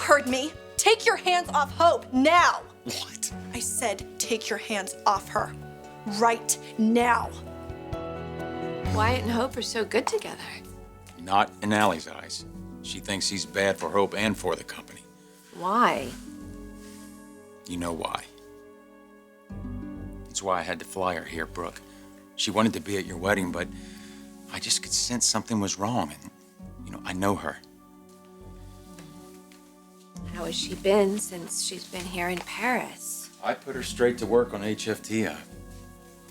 heard me. Take your hands off Hope, now. What? I said take your hands off her. Right now. Wyatt and Hope are so good together. Not in Ally's eyes. She thinks he's bad for Hope and for the company. Why? You know why. It's why I had to fly her here, Brooke. She wanted to be at your wedding, but I just could sense something was wrong. And, I know her. How has she been since she's been here in Paris? I put her straight to work on HFTF.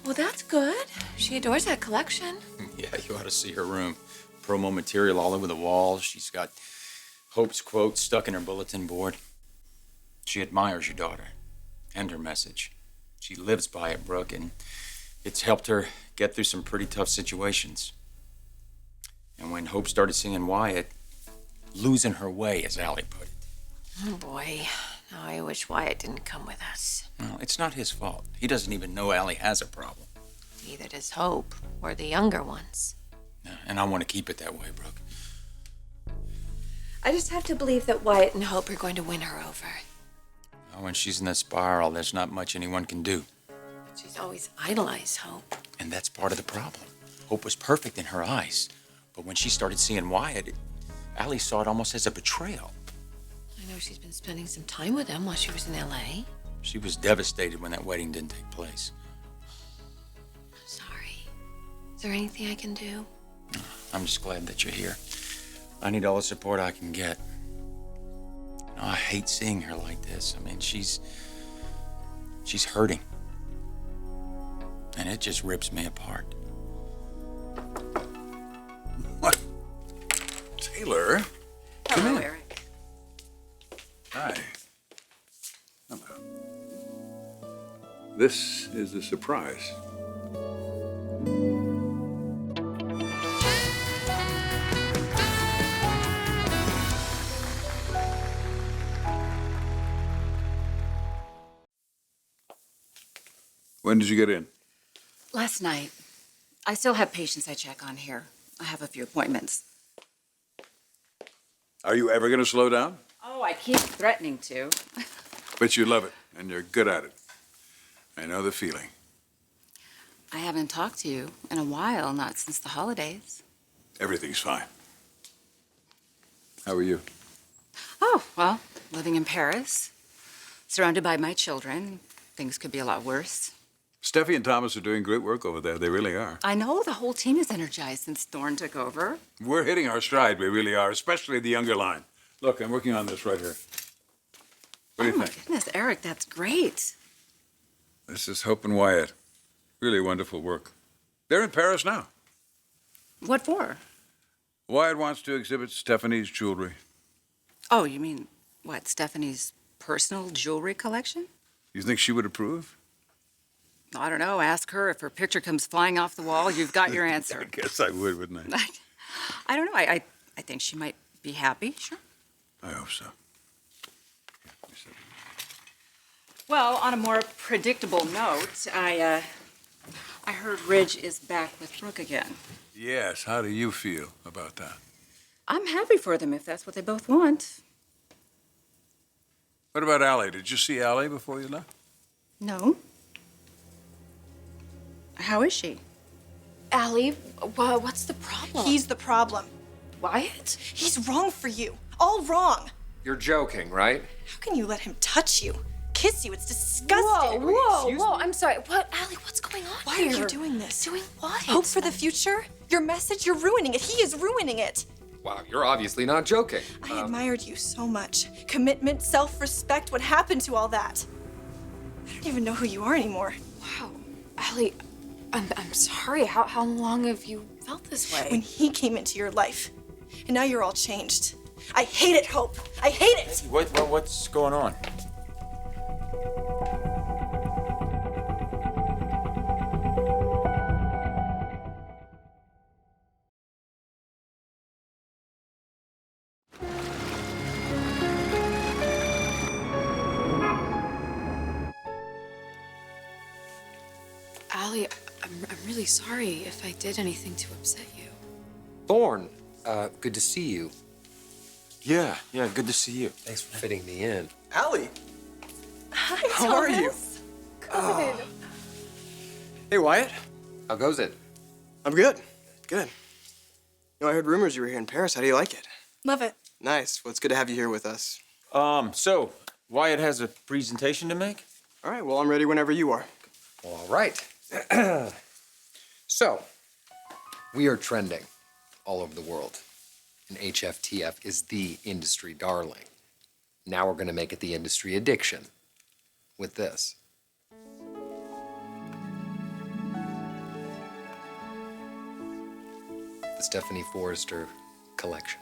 Well, that's good. She adores that collection. Yeah, you ought to see her room. Promo material all over the walls. She's got Hope's quote stuck in her bulletin board. She admires your daughter and her message. She lives by it, Brooke, and it's helped her get through some pretty tough situations. And when Hope started seeing Wyatt, losing her way, as Aly put it. Oh, boy. Now I wish Wyatt didn't come with us. No, it's not his fault. He doesn't even know Aly has a problem. Neither does Hope, or the younger ones. And I want to keep it that way, Brooke. I just have to believe that Wyatt and Hope are going to win her over. When she's in that spiral, there's not much anyone can do. She's always idolized Hope. And that's part of the problem. Hope was perfect in her eyes. But when she started seeing Wyatt, Aly saw it almost as a betrayal. I know she's been spending some time with him while she was in L.A. She was devastated when that wedding didn't take place. I'm sorry. Is there anything I can do? I'm just glad that you're here. I need all the support I can get. I hate seeing her like this. I mean, she's hurting. And it just rips me apart. What? Taylor? Hello, Eric. Hi. Hello. This is a surprise. When did you get in? Last night. I still have patients I check on here. I have a few appointments. Are you ever going to slow down? Oh, I keep threatening to. But you love it, and you're good at it. I know the feeling. I haven't talked to you in a while, not since the holidays. Everything's fine. How are you? Oh, well, living in Paris, surrounded by my children. Things could be a lot worse. Steffi and Thomas are doing great work over there. They really are. I know the whole team is energized since Thorne took over. We're hitting our stride. We really are, especially the younger line. Look, I'm working on this right here. What do you Oh, my think? goodness, Eric, that's great. This is Hope and Wyatt. Really wonderful work. They're in Paris now. What for? Wyatt wants to exhibit Stephanie's jewelry. Oh, you mean, what, Stephanie's personal jewelry collection? You think she would approve? I don't know. Ask her. If her picture comes flying off the wall, you've got your answer. I guess I would, wouldn't I? I don't know. I think she might be happy. Sure. I hope so. Well, on a more predictable note, I heard Ridge is back with Brooke again. Yes, how do you feel about that? I'm happy for them if that's what they both want. What about Aly? Did you see Aly before you left? No. How is she? Aly, what's the problem? He's the problem. Wyatt? He's wrong for you. All wrong. You're joking, right? How can you let him touch you? Kiss you? It's disgusting. Whoa, I'm sorry. What, Aly, what's going on Why here? are you doing this? Doing what? Hope for the future? Your message, you're ruining it. He is ruining it. Wow, you're obviously not joking. I admired you so much. Commitment, self-respect, what happened to all that? I don't even know who you are anymore. Wow. Aly, I'm sorry. How long have you felt this way? When he came into your life, and now you're all changed. I hate it, Hope. I hate it. What's going on? Aly, I'm really sorry if I did anything to upset you. Thorne, good to see you. Yeah, good to see you. Thanks for fitting me in. Aly, Hi, how are you? Good. Hey, Wyatt. How goes it? I'm good. Good. You know, I heard rumors you were here in Paris. How do you like it? Love it. Nice. Well, it's good to have you here with us. So Wyatt has a presentation to make? All right, well, I'm ready whenever you are. Well, all right. So, we are trending all over the world. And HFTF is the industry darling. Now we're going to make it the industry addiction with this. The Stephanie Forrester collection.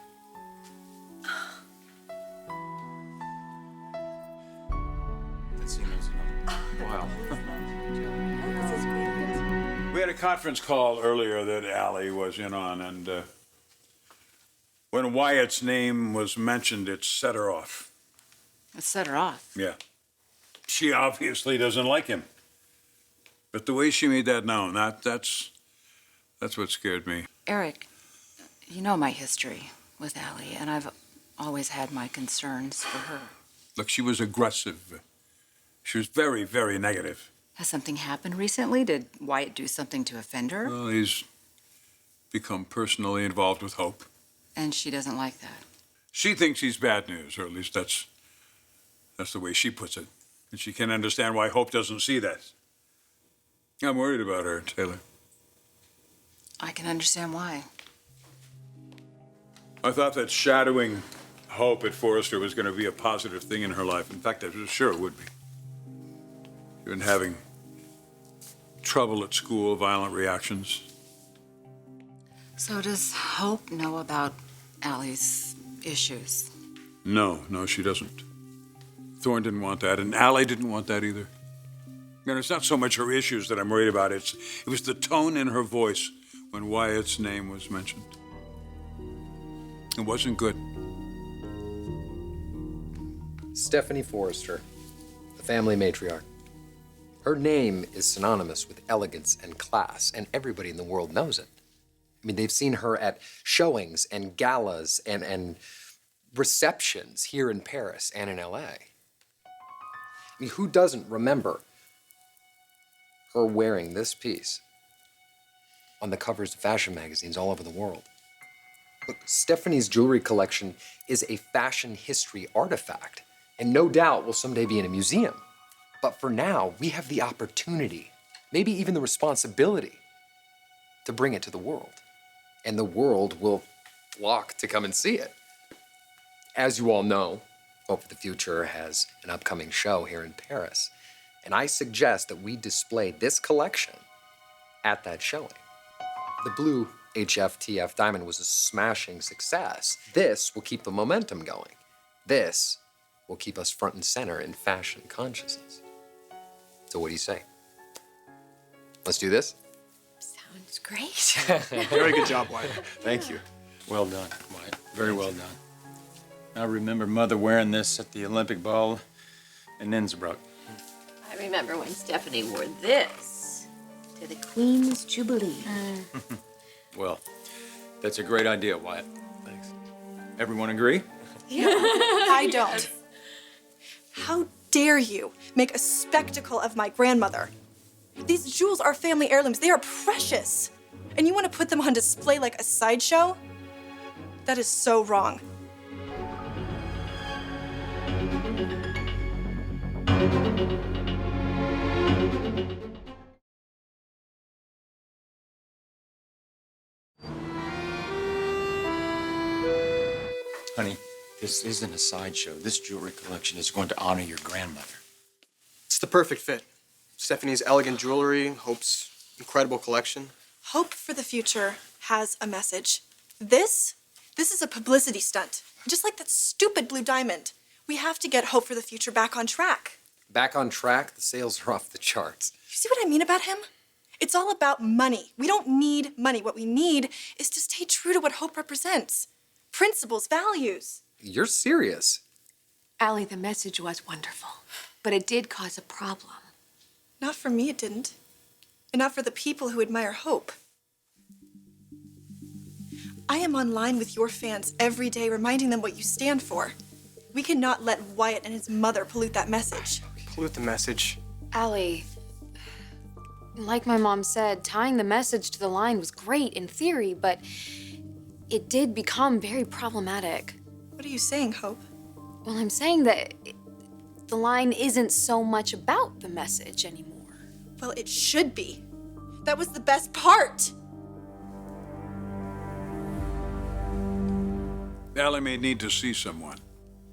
That's wow. We had a conference call earlier that Aly was in on, and when Wyatt's name was mentioned, it set her off. It set her off. Yeah. She obviously doesn't like him. But the way she made that known, that's what scared me. Eric, you know my history with Aly, and I've always had my concerns for her. Look, she was aggressive. She was very, very negative. Has something happened recently? Did Wyatt do something to offend her? Well, he's become personally involved with Hope. And she doesn't like that. She thinks he's bad news, or at least that's the way she puts it. And she can't understand why Hope doesn't see that. I'm worried about her, Taylor. I can understand why. I thought that shadowing Hope at Forrester was going to be a positive thing in her life. In fact, I was sure it would be. She's been having trouble at school, violent reactions. So does Hope know about Aly's issues? No, she doesn't. Thorne didn't want that, and Aly didn't want that either. And it's not so much her issues that I'm worried about. It was the tone in her voice when Wyatt's name was mentioned. It wasn't good. Stephanie Forrester, the family matriarch. Her name is synonymous with elegance and class, and everybody in the world knows it. I mean, they've seen her at showings and galas and receptions here in Paris and in LA. I mean, who doesn't remember her wearing this piece on the covers of fashion magazines all over the world? Look, Stephanie's jewelry collection is a fashion history artifact, and no doubt will someday be in a museum. But for now, we have the opportunity, maybe even the responsibility, to bring it to the world. And the world will flock to come and see it. As you all know, Hope for the Future has an upcoming show here in Paris. And I suggest that we display this collection at that showing. The blue HFTF diamond was a smashing success. This will keep the momentum going. This will keep us front and center in fashion consciousness. So what do you say? Let's do this? Sounds great. Very good job, Wyatt. Thank you. Well done, Wyatt. Very well done. I remember Mother wearing this at the Olympic ball in Innsbruck. I remember when Stephanie wore this to the Queen's Jubilee. Well, that's a great idea, Wyatt. Thanks. Everyone agree? I don't. How dare you make a spectacle of my grandmother? These jewels are family heirlooms. They are precious. And you want to put them on display like a sideshow? That is so wrong. Honey, this isn't a sideshow. This jewelry collection is going to honor your grandmother. It's the perfect fit. Stephanie's elegant jewelry, Hope's incredible collection. Hope for the Future has a message. This is a publicity stunt. Just like that stupid blue diamond. We have to get Hope for the Future back on track. Back on track, the sales are off the charts. You see what I mean about him? It's all about money. We don't need money. What we need is to stay true to what Hope represents. Principles, values. You're serious? Aly, the message was wonderful, but it did cause a problem. Not for me, it didn't. And not for the people who admire Hope. I am online with your fans every day, reminding them what you stand for. We cannot let Wyatt and his mother pollute that message. Pollute the message. Aly, like my mom said, tying the message to the line was great in theory, but it did become very problematic. What are you saying, Hope? Well, I'm saying that the line isn't so much about the message anymore. Well, it should be. That was the best part. Aly may need to see someone.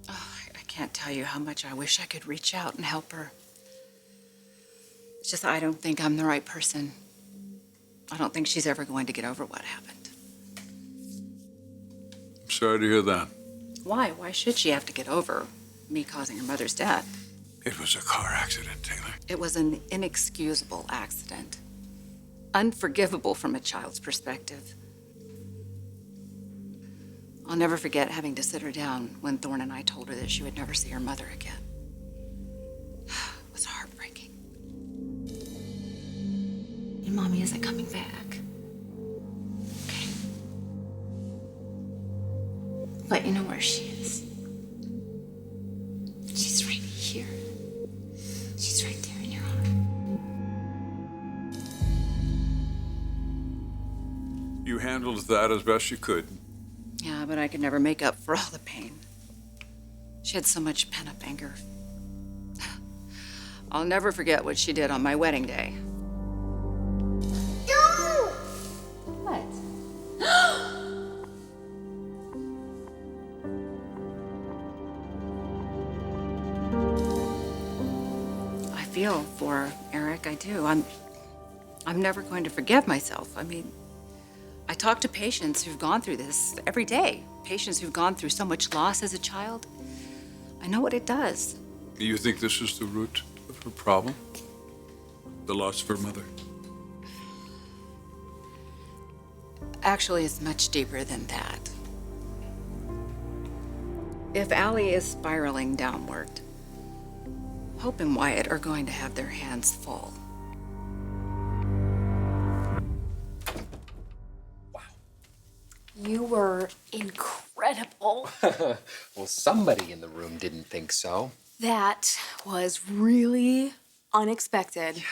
Oh, I can't tell you how much I wish I could reach out and help her. It's just I don't think I'm the right person. I don't think she's ever going to get over what happened. I'm sorry to hear that. Why? Why should she have to get over me causing her mother's death? It was a car accident, Taylor. It was an inexcusable accident. Unforgivable from a child's perspective. I'll never forget having to sit her down when Thorne and I told her that she would never see her mother again. It was heartbreaking. Your mommy isn't coming back. Okay. But you know where she is. She's right here. She's right there in your arm. You handled that as best you could. Yeah, but I could never make up for all the pain. She had so much pent-up anger. I'll never forget what she did on my wedding day. Don't! What? I feel for Eric, I do. I'm never going to forgive myself. I mean, I talk to patients who've gone through this every day. Patients who've gone through so much loss as a child. I know what it does. Do you think this is the root of her problem? The loss of her mother? Actually, it's much deeper than that. If Aly is spiraling downward, Hope and Wyatt are going to have their hands full. You were incredible. Well, somebody in the room didn't think so. That was really unexpected. Yeah.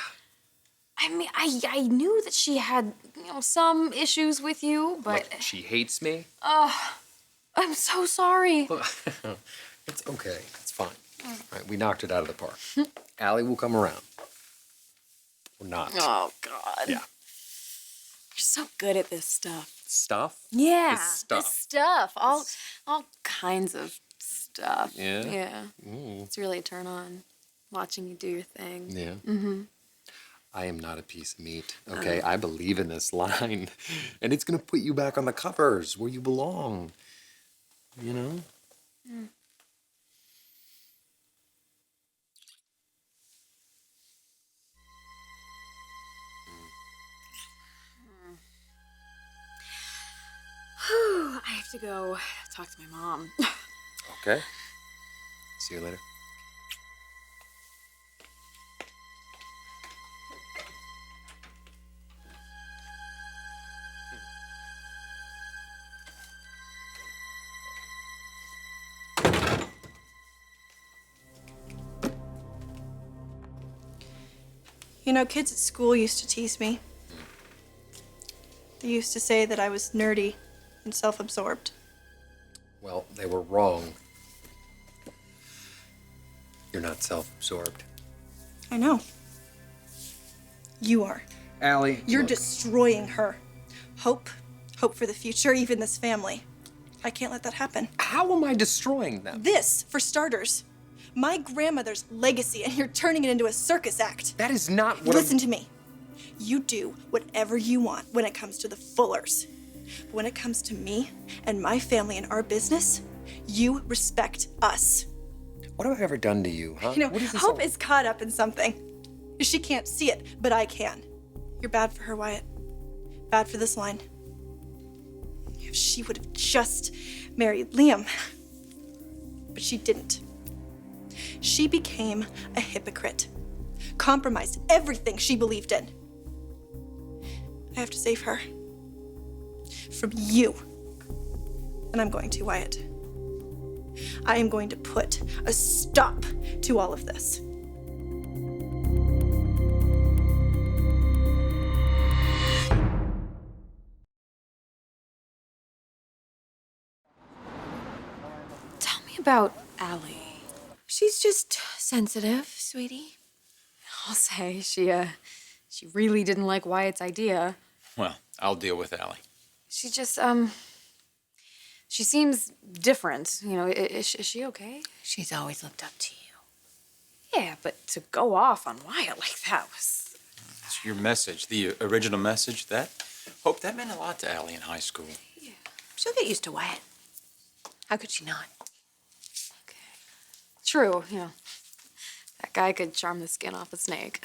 I mean, I knew that she had, some issues with you, but... Look, she hates me. I'm so sorry. It's okay. It's fine. All right, we knocked it out of the park. Aly will come around. Or not. Oh, God. Yeah. You're so good at this stuff. Stuff? Yeah. This stuff. All kinds of stuff. Yeah? Yeah. Mm. It's really a turn on watching you do your thing. Yeah. Mm-hmm. I am not a piece of meat, okay? I believe in this line. And it's gonna put you back on the covers where you belong. You know? Mm. I have to go talk to my mom. Okay. See you later. Kids at school used to tease me. They used to say that I was nerdy and self-absorbed. Well, they were wrong. You're not self-absorbed. I know. You are. Aly, You're look. destroying her. Hope for the future, even this family. I can't let that happen. How am I destroying them? This, for starters. My grandmother's legacy, and you're turning it into a circus act. That is not what Listen to me. You do whatever you want when it comes to the Fullers. But when it comes to me and my family and our business, you respect us. What have I ever done to you, huh? What is this Hope all- is caught up in something. She can't see it, but I can. You're bad for her, Wyatt. Bad for this line. If she would have just married Liam. But she didn't. She became a hypocrite. Compromised everything she believed in. I have to save her. From you. And I'm going to, Wyatt. I am going to put a stop to all of this. Tell me about Aly. She's just sensitive, sweetie. I'll say she really didn't like Wyatt's idea. Well, I'll deal with Aly. She just, she seems different. You know, is she okay? She's always looked up to you. Yeah, but to go off on Wyatt like that was... It's your message, the original message, Hope, that meant a lot to Aly in high school. Yeah. She'll get used to Wyatt. How could she not? True, you know. That guy could charm the skin off a snake.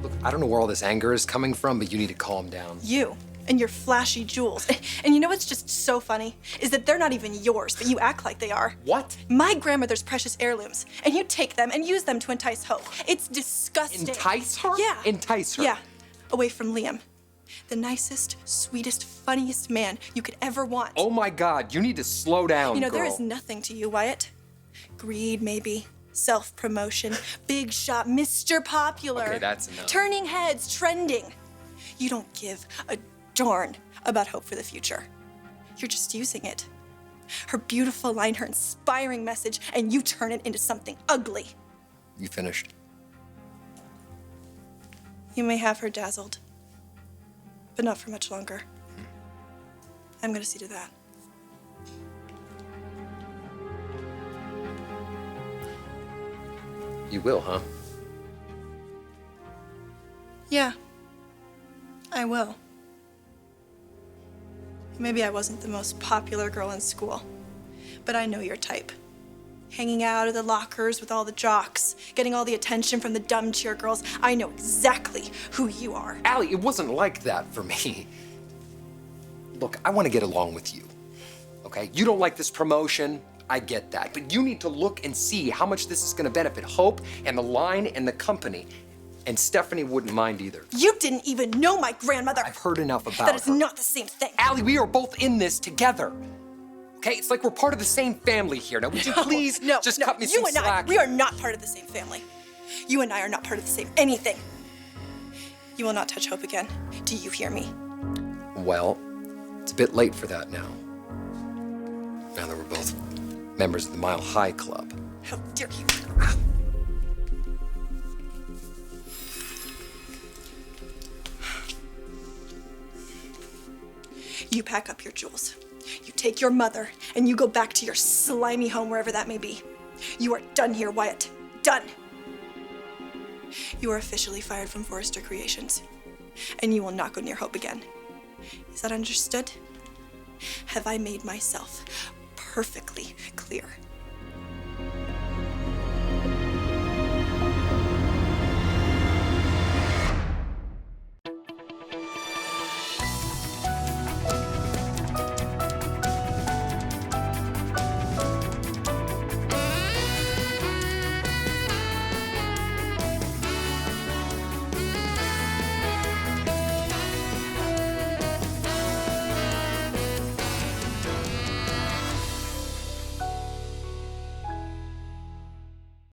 Look, I don't know where all this anger is coming from, but you need to calm down. You and your flashy jewels. And you know what's just so funny? Is that they're not even yours, but you act like they are. What? My grandmother's precious heirlooms, and you take them and use them to entice Hope. It's disgusting. Entice her? Yeah. Entice her? Yeah, away from Liam. The nicest, sweetest, funniest man you could ever want. Oh my God, you need to slow down, You know, girl. there is nothing to you, Wyatt. Greed, maybe. Self-promotion. Big shot, Mr. Popular. Okay, that's enough. Turning heads, trending. You don't give a darn about hope for the future. You're just using it. Her beautiful line, her inspiring message, and you turn it into something ugly. You finished? You may have her dazzled, but not for much longer. I'm gonna see to that. You will, huh? Yeah, I will. Maybe I wasn't the most popular girl in school, but I know your type. Hanging out at the lockers with all the jocks, getting all the attention from the dumb cheer girls. I know exactly who you are. Aly, it wasn't like that for me. Look, I want to get along with you, okay? You don't like this promotion, I get that, but you need to look and see how much this is going to benefit Hope and the line and the company. And Stephanie wouldn't mind either. You didn't even know my grandmother. I've heard enough about That is her. not the same thing. Aly, we are both in this together. Okay, it's like we're part of the same family here. Now, would you please just cut me some slack? We are not part of the same family. You and I are not part of the same anything. You will not touch Hope again. Do you hear me? Well, it's a bit late for that now. Now that we're both members of the Mile High Club. How dare you? You pack up your jewels. You take your mother and you go back to your slimy home, wherever that may be. You are done here, Wyatt. Done. You are officially fired from Forrester Creations, and you will not go near Hope again. Is that understood? Have I made myself perfectly clear?